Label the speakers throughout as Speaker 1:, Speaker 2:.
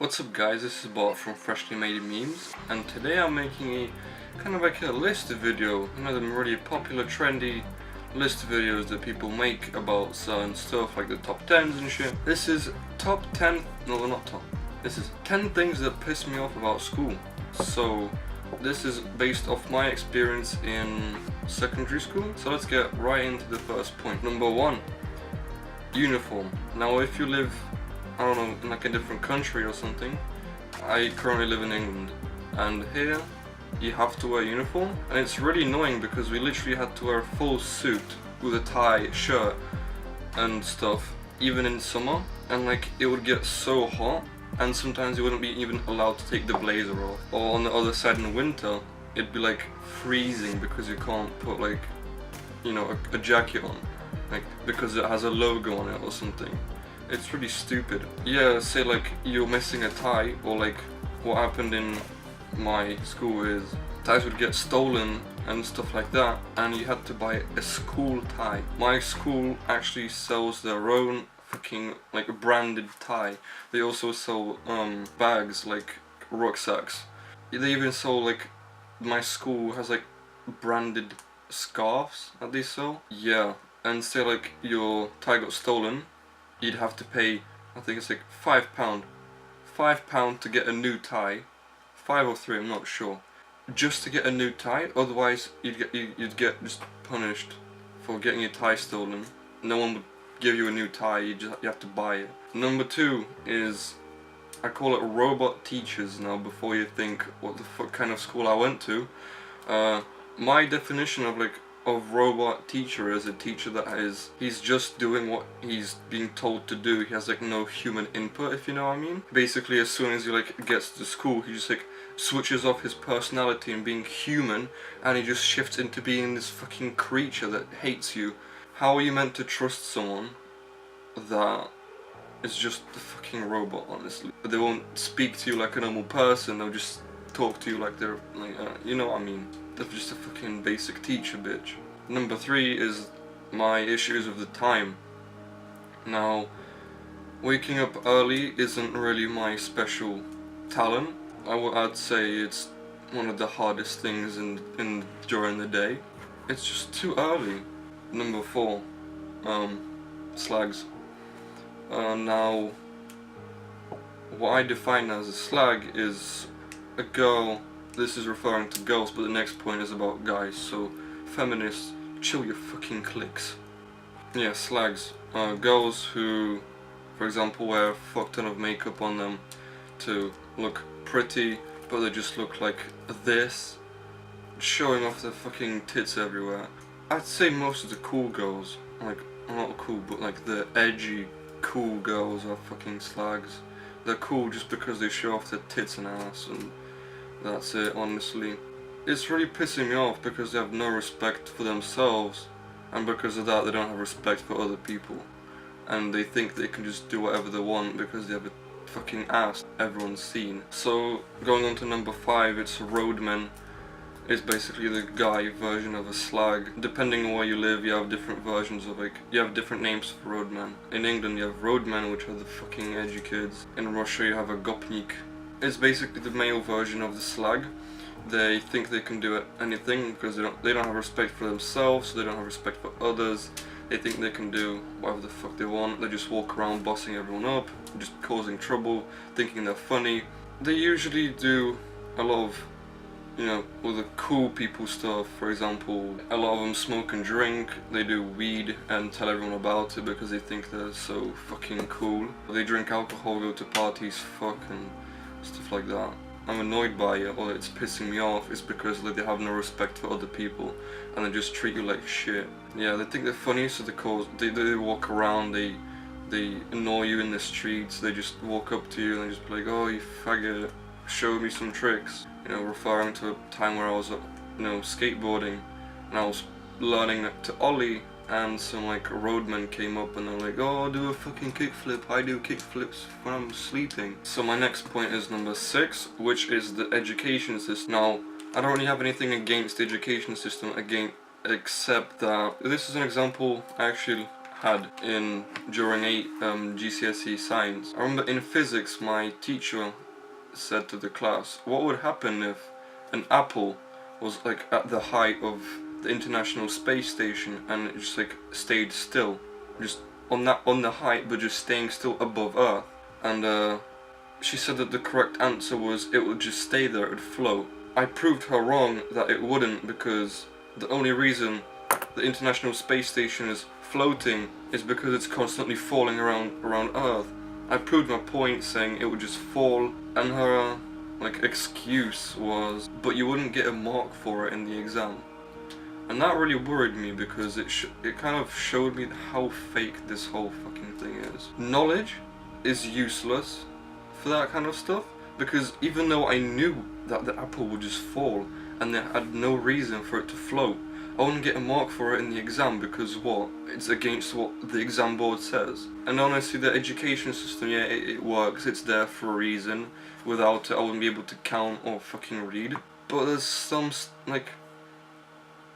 Speaker 1: What's up guys, this is Bart from Freshly Made Memes, and today I'm making a kind of like a list video, you know, them really popular trendy list videos that people make about certain stuff like the top 10s and shit. This is top 10, no not top, this is 10 things that piss me off about school. So this is based off my experience in secondary school, so let's get right into the first point. Number 1, uniform. Now if you live, I don't know, in like a different country or something. I currently live in England, and here you have to wear a uniform, and it's really annoying because we literally had to wear a full suit with a tie, shirt and stuff, even in summer, and like it would get so hot, and sometimes you wouldn't be even allowed to take the blazer off. Or on the other side in the winter, it'd be like freezing because you can't put like, you know, a jacket on, like because it has a logo on it or something. It's really stupid. Yeah, say like you're missing a tie, or like what happened in my school is ties would get stolen and stuff like that, and you had to buy a school tie. My school actually sells their own fucking like branded tie. They also sell bags, like rucksacks. They even sell, like, my school has like branded scarves that they sell. Yeah, and say like your tie got stolen, you'd have to pay, I think it's like £5 to get a new tie, 5 or 3, I'm not sure, just to get a new tie. Otherwise you'd get just punished for getting your tie stolen. No one would give you a new tie, you have to buy it. Number 2 is, I call it robot teachers. Now before you think what the fuck kind of school I went to, my definition of robot teacher is a teacher that he's just doing what he's being told to do. He has like no human input, if you know what I mean. Basically, as soon as he like gets to school, he just like switches off his personality and being human, and he just shifts into being this fucking creature that hates you. How are you meant to trust someone that is just a fucking robot, honestly? But they won't speak to you like a normal person, they'll just talk to you like they're like, you know what I mean. They're just a fucking basic teacher, bitch. Number 3 is my issues with the time. Now, waking up early isn't really my special talent. I'd say it's one of the hardest things during the day. It's just too early. Number 4, slags. Now, what I define as a slag is a girl. This is referring to girls, but the next point is about guys, so feminists, chill your fucking clicks. Yeah, slags. Girls who, for example, wear a fuck ton of makeup on them to look pretty, but they just look like this, showing off their fucking tits everywhere. I'd say most of the cool girls, like, not cool, but like the edgy, cool girls are fucking slags. They're cool just because they show off their tits and ass, and that's it, honestly. It's really pissing me off because they have no respect for themselves, and because of that they don't have respect for other people. And they think they can just do whatever they want because they have a fucking ass everyone's seen. So, going on to number 5, it's Roadman. It's basically the guy version of a slag. Depending on where you live, you have different versions of, like, you have different names for Roadman. In England you have Roadman, which are the fucking edgy kids. In Russia you have a gopnik. It's basically the male version of the slag. They think they can do anything because they don't have respect for themselves, so they don't have respect for others. They think they can do whatever the fuck they want. They just walk around bossing everyone up, just causing trouble, thinking they're funny. They usually do a lot of, you know, all the cool people stuff. For example, a lot of them smoke and drink. They do weed and tell everyone about it because they think they're so fucking cool. They drink alcohol, go to parties, fuck, and stuff like that. I'm annoyed by it, or it's pissing me off, is because like, they have no respect for other people and they just treat you like shit. Yeah, they think they're funny, so they walk around, they annoy you in the streets, they just walk up to you and they just be like, oh you faggot, show me some tricks. You know, referring to a time where I was, you know, skateboarding and I was learning to ollie, and some like roadmen came up and they're like, oh, do a fucking kickflip. I do kickflips when I'm sleeping. So my next point is number 6, which is the education system. Now, I don't really have anything against the education system except that this is an example I actually had during GCSE science. I remember in physics my teacher said to the class, what would happen if an apple was like at the height of the International Space Station and it just like stayed still, just on the height but just staying still above Earth? And she said that the correct answer was it would just stay there, it would float. I proved her wrong that it wouldn't, because the only reason the International Space Station is floating is because it's constantly falling around Earth. I proved my point saying it would just fall, and her like excuse was, but you wouldn't get a mark for it in the exam. And that really worried me, because it kind of showed me how fake this whole fucking thing is. Knowledge is useless for that kind of stuff, because even though I knew that the apple would just fall and there had no reason for it to float, I wouldn't get a mark for it in the exam, because what? It's against what the exam board says. And honestly, the education system, yeah, it works, it's there for a reason. Without it, I wouldn't be able to count or fucking read. But there's some,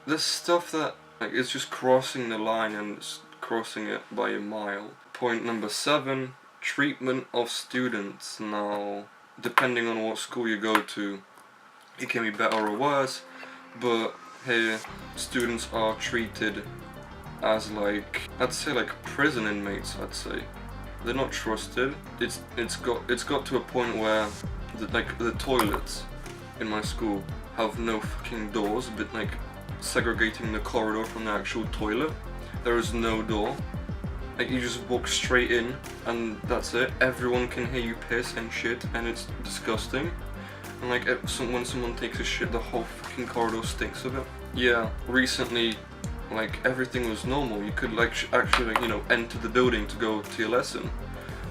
Speaker 1: there's stuff that, like, it's just crossing the line, and it's crossing it by a mile. Point number 7, treatment of students. Now, depending on what school you go to, it can be better or worse, but here, students are treated as like, I'd say like prison inmates, I'd say. They're not trusted. It's got to a point where the toilets in my school have no fucking doors, but like segregating the corridor from the actual toilet. There is no door. Like, you just walk straight in and that's it. Everyone can hear you piss and shit, and it's disgusting. And like, when someone takes a shit, the whole fucking corridor stinks of it. Yeah, recently, like, everything was normal. You could like actually, like, you know, enter the building to go to your lesson.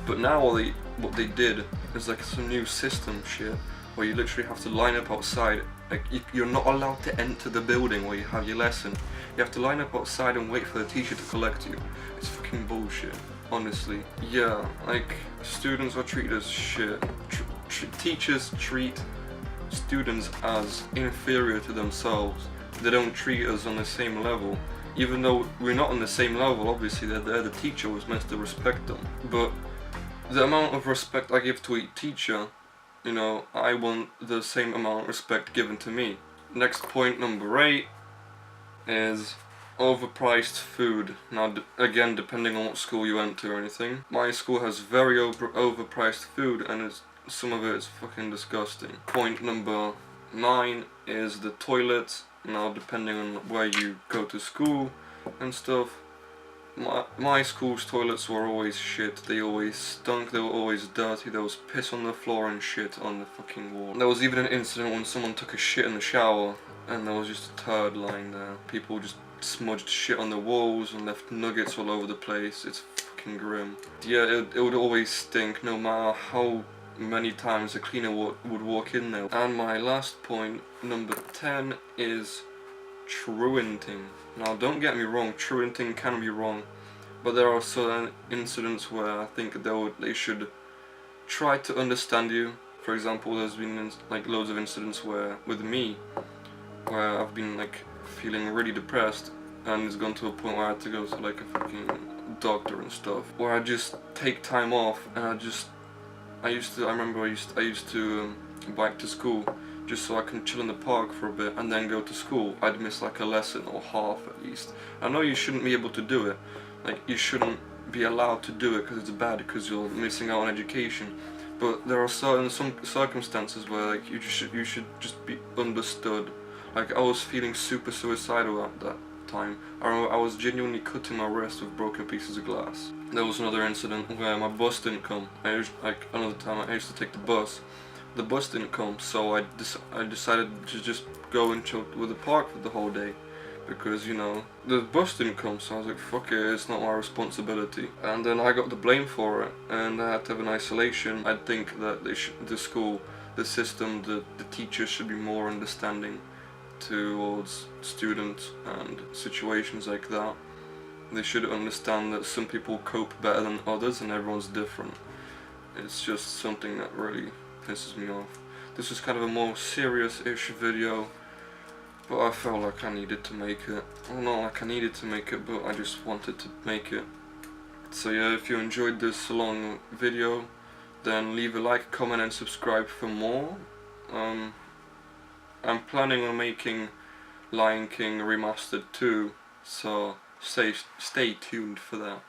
Speaker 1: But now what they did is like some new system shit where you literally have to line up outside. Like, you're not allowed to enter the building where you have your lesson. You have to line up outside and wait for the teacher to collect you. It's fucking bullshit, honestly. Yeah, like, students are treated as shit. Teachers treat students as inferior to themselves. They don't treat us on the same level. Even though we're not on the same level, obviously they're the teacher was meant to respect them. But the amount of respect I give to a teacher, you know, I want the same amount of respect given to me. Next point, number 8, is overpriced food. Now, again, depending on what school you went to or anything, my school has very overpriced food, and some of it is fucking disgusting. Point number 9 is the toilets. Now, depending on where you go to school and stuff, my school's toilets were always shit. They always stunk, they were always dirty, there was piss on the floor and shit on the fucking wall. There was even an incident when someone took a shit in the shower and there was just a turd lying there. People just smudged shit on the walls and left nuggets all over the place. It's fucking grim. Yeah, it would always stink, no matter how many times a cleaner would walk in there. And my last point, number 10, is truanting. Now, don't get me wrong, truanting can be wrong, but there are certain incidents where I think they should try to understand you. For example, there's been like loads of incidents with me, where I've been like feeling really depressed, and it's gone to a point where I had to go to like a fucking doctor and stuff, where I just take time off, and I used to bike to school just so I can chill in the park for a bit and then go to school. I'd miss like a lesson or half at least. I know you shouldn't be able to do it. Like, you shouldn't be allowed to do it because it's bad, because you're missing out on education. But there are some circumstances where like you should just be understood. Like, I was feeling super suicidal at that time. I was genuinely cutting my wrist with broken pieces of glass. There was another incident where my bus didn't come. Another time I used to take the bus. The bus didn't come, so I decided to just go and chill with the park for the whole day, because, you know, the bus didn't come, so I was like, fuck it, it's not my responsibility. And then I got the blame for it, and I had to have an isolation. I think that the school, the system, the teachers should be more understanding towards students and situations like that. They should understand that some people cope better than others, and everyone's different. It's just something that really pisses me off. This was kind of a more serious-ish video, but I felt like I needed to make it. Well, not like I needed to make it, but I just wanted to make it. So yeah, if you enjoyed this long video, then leave a like, comment and subscribe for more. I'm planning on making Lion King Remastered too, so stay tuned for that.